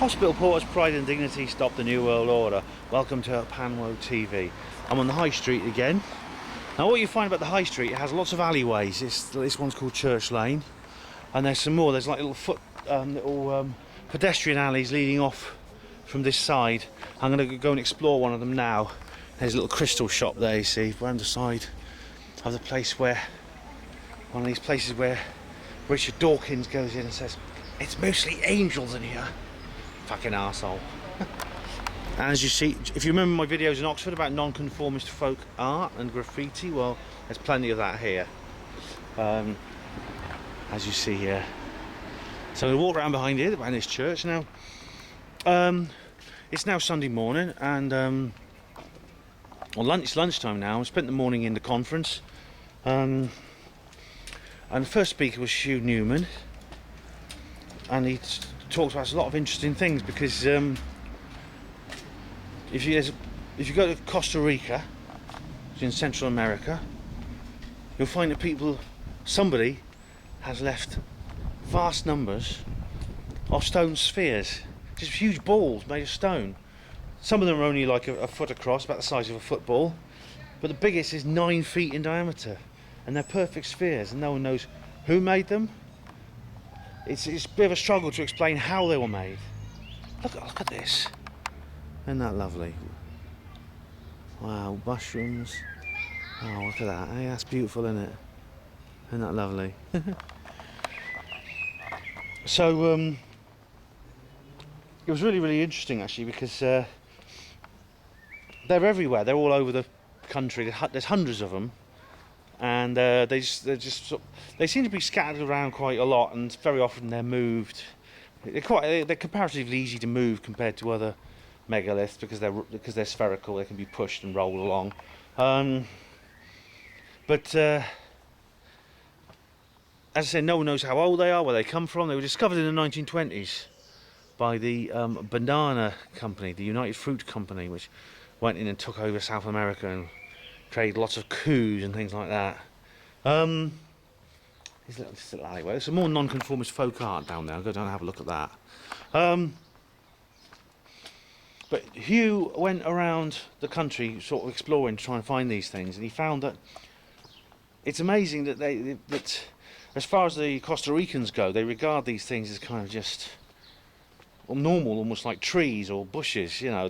Hospital Porter's Pride and Dignity Stop the New World Order. Welcome to Panwo TV. I'm on the High Street again. Now what you find about the High Street, it has lots of alleyways. This one's called Church Lane, and there's some more. There's like little pedestrian alleys leading off from this side. I'm going to go and explore one of them now. There's a little crystal shop there, you see, around the side of the place where, one of these places where Richard Dawkins goes in and says, "It's mostly angels in here." Fucking arsehole. And as you see, if you remember my videos in Oxford about non-conformist folk art and graffiti, well, there's plenty of that here. As you see here. So we walk around behind here, behind this church now. It's now Sunday morning, and it's lunchtime now. I spent the morning in the conference, and the first speaker was Hugh Newman, and he talks about a lot of interesting things, because if you go to Costa Rica, which is in Central America, you'll find that somebody has left vast numbers of stone spheres, just huge balls made of stone. Some of them are only like a foot across, about the size of a football, but the biggest is 9 feet in diameter, and they're perfect spheres, and no one knows who made them. It's a bit of a struggle to explain how they were made. Look at this. Isn't that lovely? Wow, mushrooms. Oh, look at that. Hey, that's beautiful, isn't it? Isn't that lovely? So, it was really, really interesting actually, because they're everywhere. They're all over the country. There's hundreds of them. And they seem to be scattered around quite a lot, and very often they're moved. They're comparatively easy to move compared to other megaliths, because they're spherical. They can be pushed and rolled along. But as I said, no one knows how old they are, where they come from. They were discovered in the 1920s by the banana company, the United Fruit Company, which went in and took over South America and created lots of coups and things like that. This little alleyway. There's some more non-conformist folk art down there. I'll go down and have a look at that. But Hugh went around the country sort of exploring to try and find these things, and he found that it's amazing that that as far as the Costa Ricans go, they regard these things as kind of just normal, almost like trees or bushes. You know,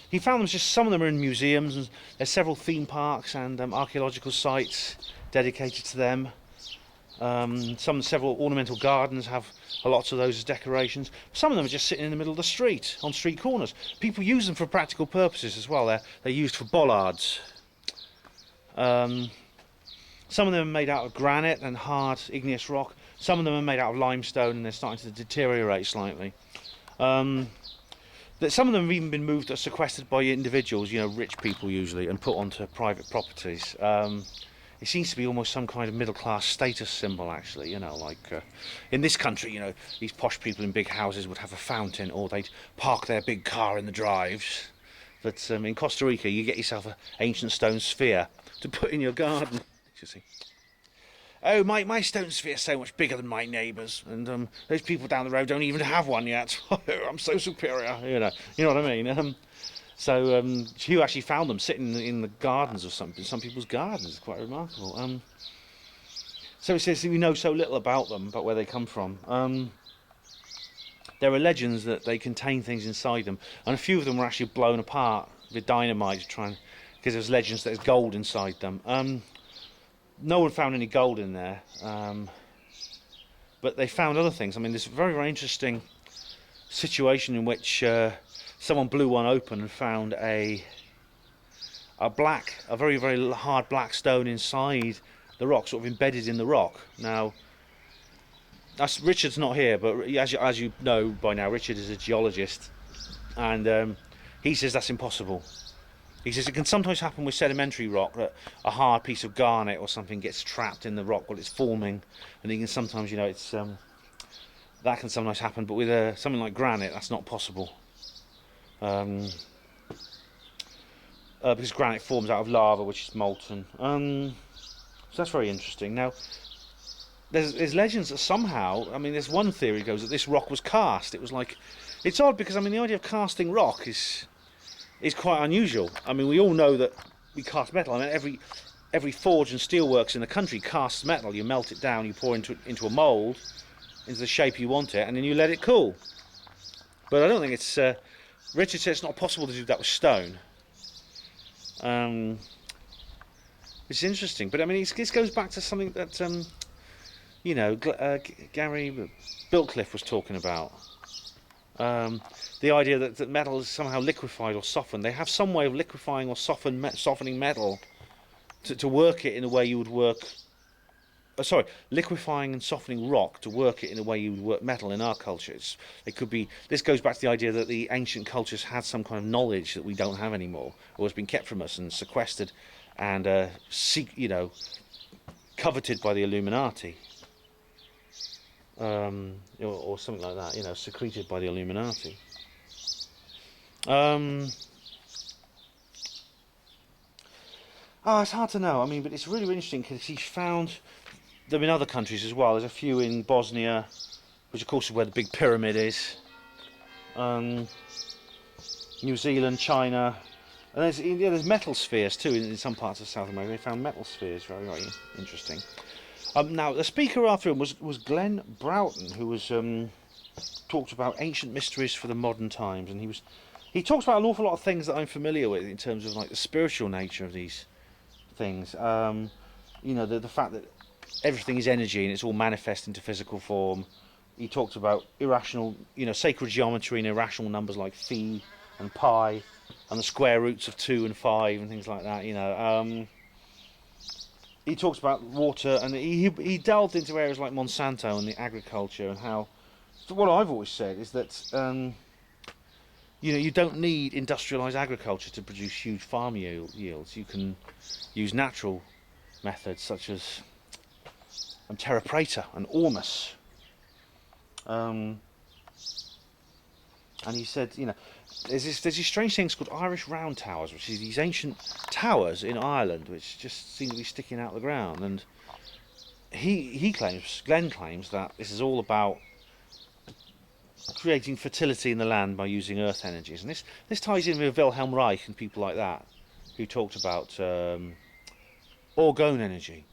he found them, just some of them are in museums, and there's several theme parks and archaeological sites dedicated to them. Several ornamental gardens have lots of those as decorations. Some of them are just sitting in the middle of the street, on street corners. People use them for practical purposes as well. They're used for bollards. Some of them are made out of granite and hard igneous rock. Some of them are made out of limestone, and they're starting to deteriorate slightly. That some of them have even been moved or sequestered by individuals, you know, rich people usually, and put onto private properties. It seems to be almost some kind of middle-class status symbol, actually. You know, like in this country, you know, these posh people in big houses would have a fountain, or they'd park their big car in the drives. But in Costa Rica, you get yourself an ancient stone sphere to put in your garden. You see. Oh, my stone sphere is so much bigger than my neighbours, and those people down the road don't even have one yet. I'm so superior, you know what I mean. So Hugh actually found them sitting in the gardens of some people's gardens. It's quite remarkable. So it says we know so little about them, about where they come from. There are legends that they contain things inside them, and a few of them were actually blown apart with dynamite because there's legends that there's gold inside them. No one found any gold in there, but they found other things. I mean, there's a very, very interesting situation in which someone blew one open and found a very, very hard black stone inside the rock, sort of embedded in the rock. Now, Richard's not here, but as you know by now, Richard is a geologist, and he says that's impossible. He says it can sometimes happen with sedimentary rock, that a hard piece of garnet or something gets trapped in the rock while it's forming, and you can sometimes, you know, that can sometimes happen. But with something like granite, that's not possible, because granite forms out of lava, which is molten. So that's very interesting. Now, there's legends that somehow, I mean, there's one theory goes that this rock was cast. It was like It's odd because I mean the idea of casting rock is quite unusual. I mean we all know that we cast metal. I mean every forge and steelworks in the country casts metal. You melt it down, you pour into a mould, into the shape you want it, and then you let it cool. But I don't think it's. Richard said it's not possible to do that with stone. It's interesting, but I mean this goes back to something that you know Gary Bilcliffe was talking about. The idea that metal is somehow liquefied or softened. They have some way of liquefying or softening metal to work it in a way you would work. Liquefying and softening rock to work it in a way you would work metal in our cultures. It could be. This goes back to the idea that the ancient cultures had some kind of knowledge that we don't have anymore, or has been kept from us and sequestered, and coveted by the Illuminati, or something like that. You know, secreted by the Illuminati. It's hard to know. I mean, but it's really interesting because he's found them in other countries as well. There's a few in Bosnia, which of course is where the big pyramid is. New Zealand, China, and there's metal spheres too in some parts of South America. They found metal spheres, very, very interesting. Now the speaker after him was Glenn Broughton, who was talked about ancient mysteries for the modern times, and he talks about an awful lot of things that I'm familiar with in terms of like the spiritual nature of these things. You know, the fact that everything is energy and it's all manifest into physical form. He talked about irrational, sacred geometry and irrational numbers like phi and pi and the square roots of 2 and 5 and things like that. He talks about water, and he delved into areas like Monsanto and the agriculture, and how. So what I've always said is that you don't need industrialised agriculture to produce huge farm yields. You can use natural methods such as terra preta and ormus. And he said, there's these strange things called Irish round towers, which is these ancient towers in Ireland which just seem to be sticking out of the ground. And Glenn claims that this is all about creating fertility in the land by using earth energies. And this ties in with Wilhelm Reich and people like that, who talked about orgone energy.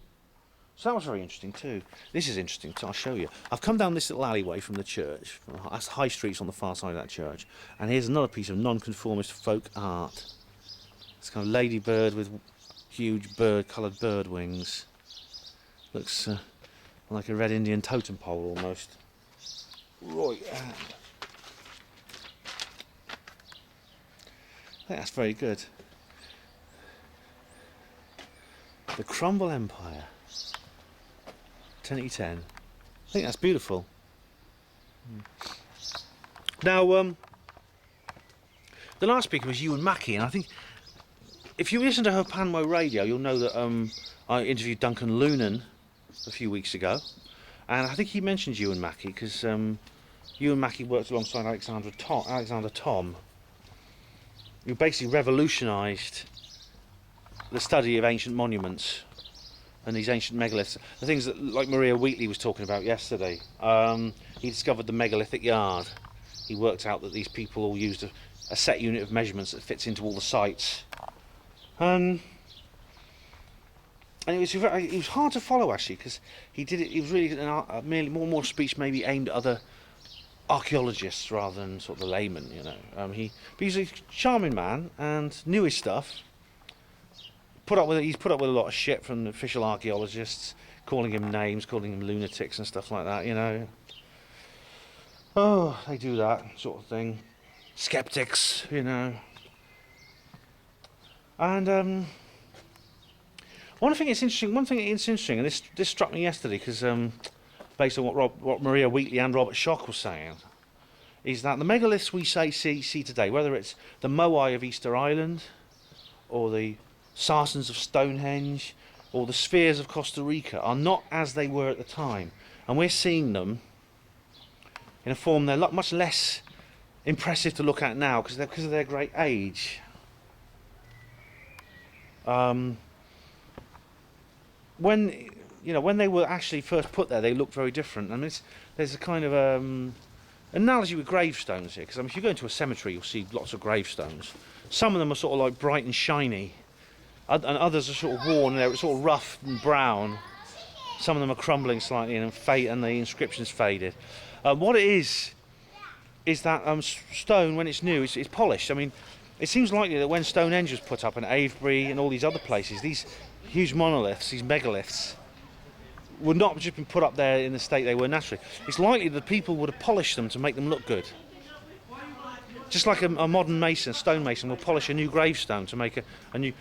So that was very interesting too. This is interesting too, I'll show you. I've come down this little alleyway from the church. That's High Street's on the far side of that church. And here's another piece of non-conformist folk art. It's kind of ladybird with huge coloured bird wings. Looks like a red Indian totem pole almost. Right. I think that's very good. The Crumble Empire. 108010. I think that's beautiful. Now, the last speaker was Ewan Mackey, and I think if you listen to her Panmo Radio, you'll know that I interviewed Duncan Loonan a few weeks ago, and I think he mentioned Ewan Mackey because Ewan Mackey worked alongside Alexander Thom, who basically revolutionised the study of ancient monuments and these ancient megaliths, the things that, like Maria Wheatley was talking about yesterday. He discovered the megalithic yard. He worked out that these people all used a set unit of measurements that fits into all the sites. And it was hard to follow actually, because he did it. It was really merely more speech maybe aimed at other archaeologists rather than sort of the layman. But he's a charming man and knew his stuff. He's put up with a lot of shit from the official archaeologists, calling him names, calling him lunatics and stuff like that. Oh, they do that sort of thing. Skeptics, And one thing that's interesting, and this struck me yesterday because based on what Maria Wheatley and Robert Schoch were saying, is that the megaliths we see today, whether it's the Moai of Easter Island or the Sarsens of Stonehenge or the spheres of Costa Rica, are not as they were at the time, and we're seeing them in a form they're much less impressive to look at now because of their great age. When they were actually first put there, they looked very different, and there's a kind of analogy with gravestones here, because I mean, if you go into a cemetery, you'll see lots of gravestones. Some of them are sort of like bright and shiny, and others are sort of worn, they're sort of rough and brown. Some of them are crumbling slightly and the inscription's faded. What it is that stone, when it's new, it's polished. I mean, it seems likely that when Stonehenge was put up in Avebury and all these other places, these huge monoliths, these megaliths, would not have just been put up there in the state they were naturally. It's likely that people would have polished them to make them look good. Just like a modern mason, stone-mason, will polish a new gravestone to make a new,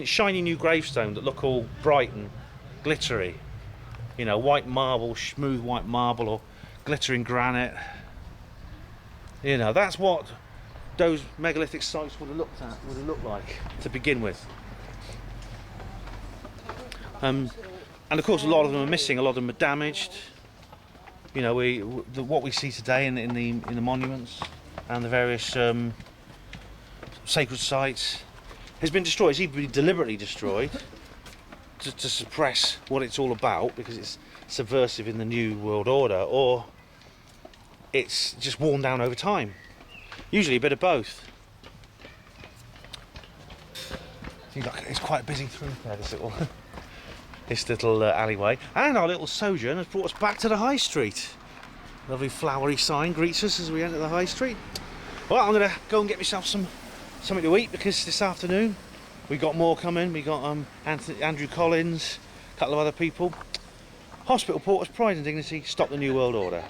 shiny new gravestone that look all bright and glittery. You know, white marble, smooth white marble, or glittering granite. You know, that's what those megalithic sites would have looked like to begin with. And of course, a lot of them are missing. A lot of them are damaged. You know, what we see today in the monuments and the various sacred sites has been destroyed. It's either been deliberately destroyed to suppress what it's all about because it's subversive in the New World Order, or it's just worn down over time. Usually a bit of both. It's quite a busy thoroughfare, this little alleyway. And our little sojourn has brought us back to the High Street. Lovely flowery sign greets us as we enter the High Street. Well, I'm going to go and get myself something to eat, because this afternoon we got more coming. We got Andrew Collins, a couple of other people. Hospital Porters, Pride and Dignity, Stop the New World Order.